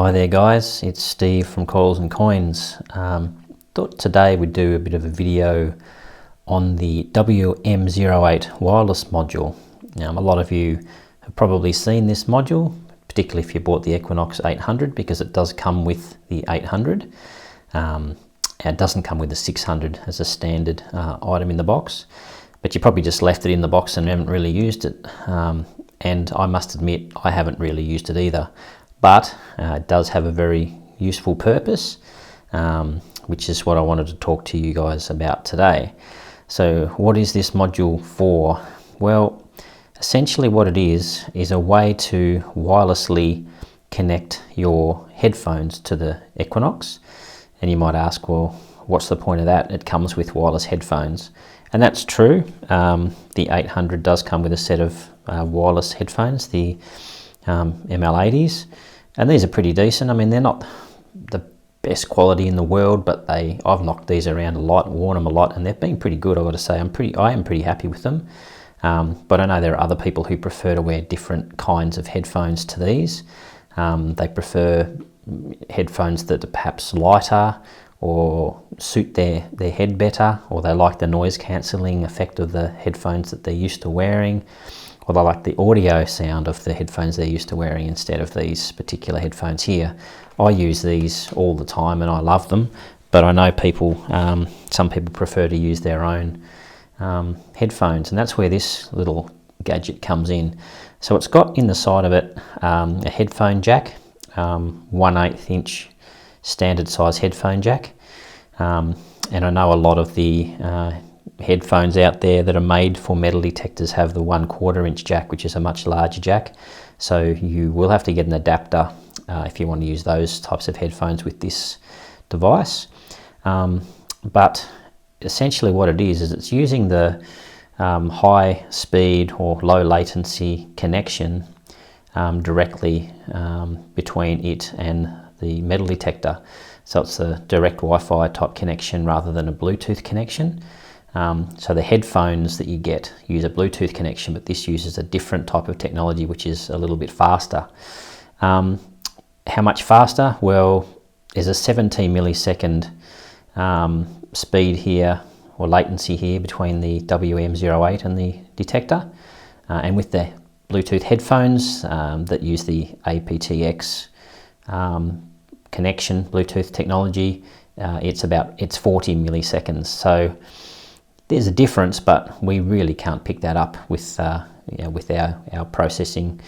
Hi there guys, it's Steve from Coils and Coins. Thought today we'd do a bit of a video on the WM08 wireless module. A lot of you have probably seen this module, particularly if you bought the Equinox 800, because it does come with the 800. It doesn't come with the 600 as a standard item in the box, but you probably just left it in the box and haven't really used it. And I must admit, I haven't really used it either. But it does have a very useful purpose, which is what I wanted to talk to you guys about today. So what is this module for? Well, essentially what it is a way to wirelessly connect your headphones to the Equinox. And you might ask, well, what's the point of that? It comes with wireless headphones. And that's true. The 800 does come with a set of wireless headphones, the WM08s. And these are pretty decent. I mean, they're not the best quality in the world, but I've knocked these around a lot, worn them a lot, and they've been pretty good, I've got to say. I am pretty happy with them. But I know there are other people who prefer to wear different kinds of headphones to these. They prefer headphones that are perhaps lighter or suit their head better, or they like the noise cancelling effect of the headphones that they're used to wearing. Or they like the audio sound of the headphones they're used to wearing instead of these particular headphones here. I use these all the time and I love them, but I know people, some people prefer to use their own headphones, and that's where this little gadget comes in. So it's got in the side of it a headphone jack, 1/8 inch standard size headphone jack, and I know a lot of the headphones out there that are made for metal detectors have the 1/4 inch jack, which is a much larger jack. So you will have to get an adapter if you want to use those types of headphones with this device. But essentially what it is it's using the high speed or low latency connection directly between it and the metal detector. So it's a direct Wi-Fi type connection rather than a Bluetooth connection. So the headphones that you get use a Bluetooth connection, but this uses a different type of technology which is a little bit faster. How much faster? Well, there's a 17 millisecond speed here, or latency here, between the WM08 and the Detector. And with the Bluetooth headphones that use the aptX connection, Bluetooth technology, it's 40 milliseconds. So there's a difference, but we really can't pick that up with our processing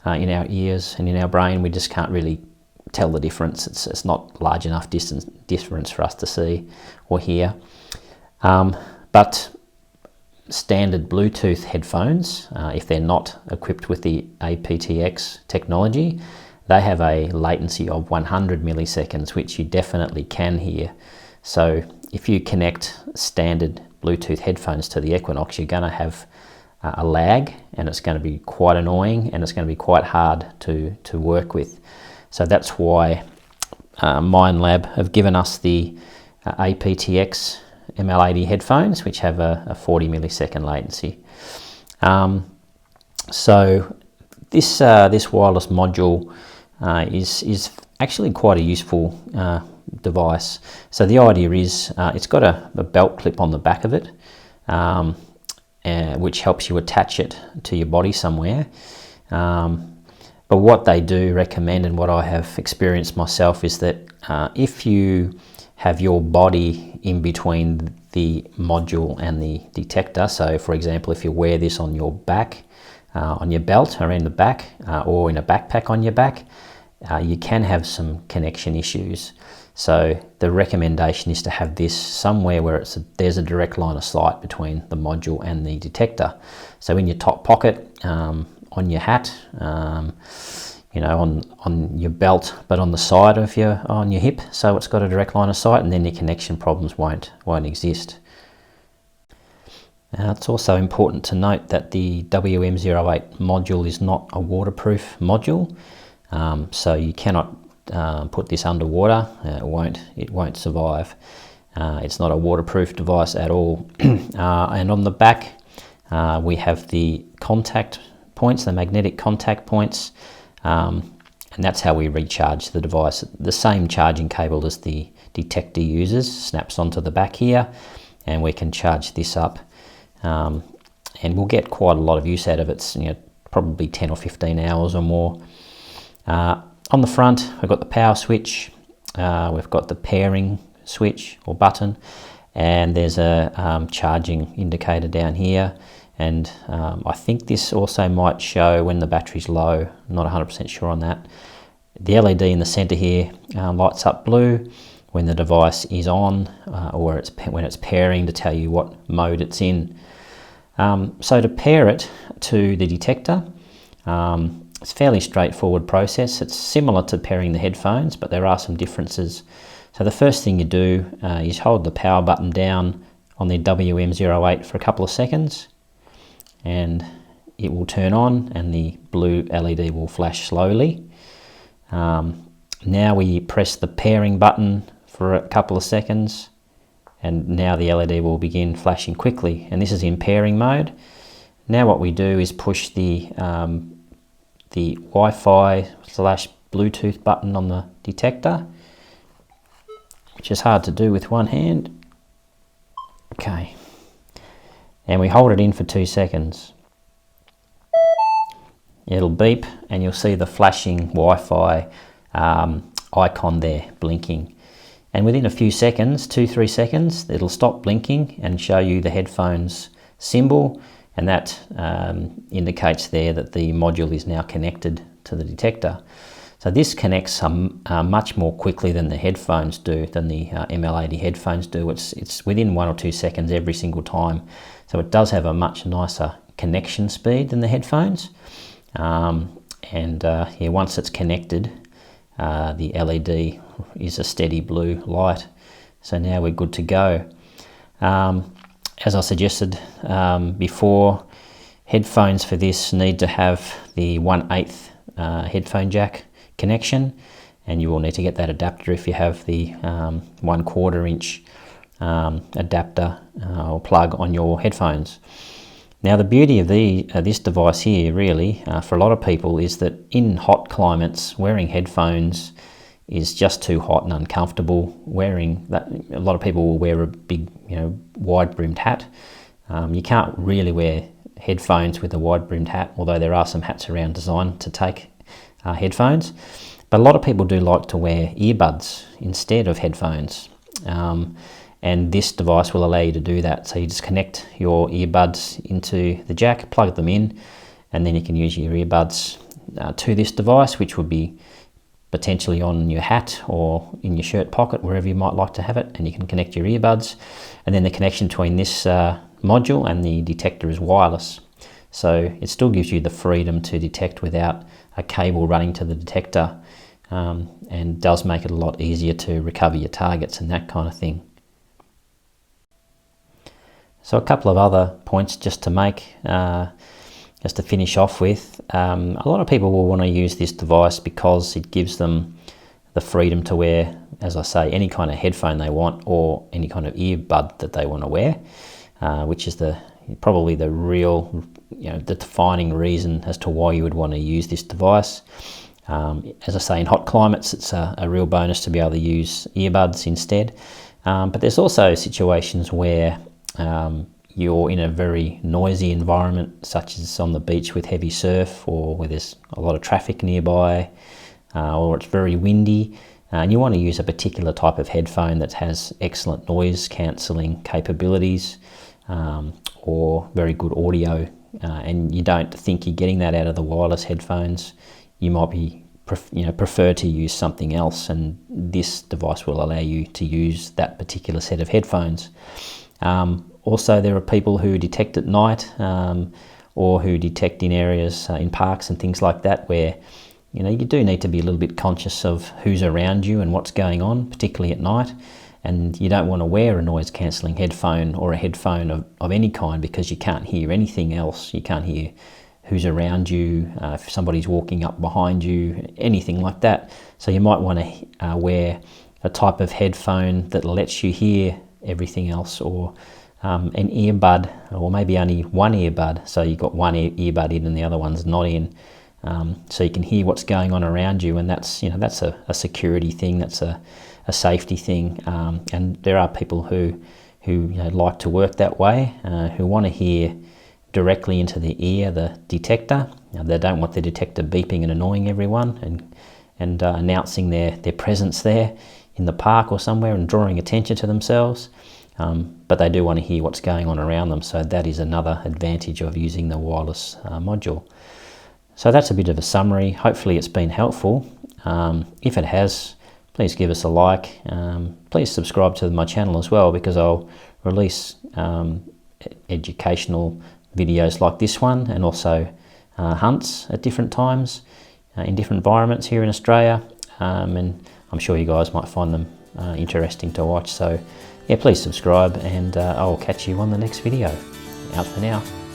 in our ears and in our brain. We just can't really tell the difference. It's not large enough difference for us to see or hear. But standard Bluetooth headphones, if they're not equipped with the aptX technology, they have a latency of 100 milliseconds, which you definitely can hear. So if you connect standard Bluetooth headphones to the Equinox, you're going to have a lag, and it's going to be quite annoying, and it's going to be quite hard to work with. So that's why Minelab have given us the aptX ML80 headphones, which have a 40 millisecond latency. So this wireless module is actually quite a useful device. So the idea is it's got a belt clip on the back of it, which helps you attach it to your body somewhere. But what they do recommend, and what I have experienced myself, is that if you have your body in between the module and the detector, so for example if you wear this on your back, on your belt around the back, or in a backpack on your back, you can have some connection issues. So the recommendation is to have this somewhere where there's a direct line of sight between the module and the detector. So in your top pocket, on your hat, on your belt, but on the side of on your hip, so it's got a direct line of sight, and then your connection problems won't exist. It's also important to note that the WM08 module is not a waterproof module, so you cannot put this underwater. It won't survive. It's not a waterproof device at all. And on the back we have the contact points, the magnetic contact points, and and that's how we recharge the device. The same charging cable as the Detector uses snaps onto the back here, and we can charge this up, and we'll get quite a lot of use out of it. You know, probably 10 or 15 hours or more. On the front, we've got the power switch, we've got the pairing switch or button, and there's a charging indicator down here. And I think this also might show when the battery's low. I'm not 100% sure on that. The LED in the center here lights up blue when the device is on, or when it's pairing, to tell you what mode it's in. So to pair it to the Detector, it's a fairly straightforward process. It's similar to pairing the headphones, but there are some differences. So the first thing you do is hold the power button down on the WM08 for a couple of seconds, and it will turn on and the blue LED will flash slowly. Now we press the pairing button for a couple of seconds, and now the LED will begin flashing quickly, and this is in pairing mode. Now what we do is push the Wi-Fi / Bluetooth button on the Detector, which is hard to do with one hand. Okay, and we hold it in for 2 seconds. It'll beep and you'll see the flashing Wi-Fi icon there blinking, and within a few seconds, 2-3 seconds, it'll stop blinking and show you the headphones symbol, and that indicates there that the module is now connected to the Detector. So this connects much more quickly than the headphones do, than the ML80 headphones do. It's within 1 or 2 seconds every single time. So it does have a much nicer connection speed than the headphones. Yeah, once it's connected, the LED is a steady blue light. So now we're good to go. As I suggested before, headphones for this need to have the 1/8 headphone jack connection, and you will need to get that adapter if you have the 1/4 inch adapter or plug on your headphones. Now the beauty of this device here really for a lot of people is that in hot climates, wearing headphones is just too hot and uncomfortable. Wearing that, a lot of people will wear a big, wide brimmed hat. You can't really wear headphones with a wide brimmed hat, although there are some hats around designed to take headphones. But a lot of people do like to wear earbuds instead of headphones. And this device will allow you to do that. So you just connect your earbuds into the jack, plug them in, and then you can use your earbuds to this device, which would be potentially on your hat or in your shirt pocket, wherever you might like to have it, and you can connect your earbuds. And then the connection between this module and the Detector is wireless. So it still gives you the freedom to detect without a cable running to the Detector, and does make it a lot easier to recover your targets and that kind of thing. So a couple of other points just to make, just to finish off with. A lot of people will want to use this device because it gives them the freedom to wear, as I say, any kind of headphone they want or any kind of earbud that they want to wear, which is probably the real, the defining reason as to why you would want to use this device. As I say, in hot climates, it's a real bonus to be able to use earbuds instead. But there's also situations where you're in a very noisy environment, such as on the beach with heavy surf, or where there's a lot of traffic nearby, or it's very windy, and you want to use a particular type of headphone that has excellent noise cancelling capabilities, or very good audio, and you don't think you're getting that out of the wireless headphones. You might be prefer to use something else, and this device will allow you to use that particular set of headphones. Also, there are people who detect at night, or who detect in areas, in parks and things like that, where you do need to be a little bit conscious of who's around you and what's going on, particularly at night. And you don't want to wear a noise cancelling headphone or a headphone of any kind, because you can't hear anything else. You can't hear who's around you, if somebody's walking up behind you, anything like that. So you might want to wear a type of headphone that lets you hear everything else, or an earbud, or maybe only one earbud, so you've got one earbud in and the other one's not in, so you can hear what's going on around you, and that's that's a security thing, that's a safety thing, and there are people who like to work that way, who want to hear directly into the ear the detector. They don't want the detector beeping and annoying everyone and announcing their presence there in the park or somewhere and drawing attention to themselves, but they do want to hear what's going on around them. So that is another advantage of using the wireless module. So that's a bit of a summary. Hopefully it's been helpful. If it has, please give us a like. Please subscribe to my channel as well, because I'll release educational videos like this one, and also hunts at different times in different environments here in Australia, and I'm sure you guys might find them interesting to watch. So yeah, please subscribe, and I'll catch you on the next video. Out for now.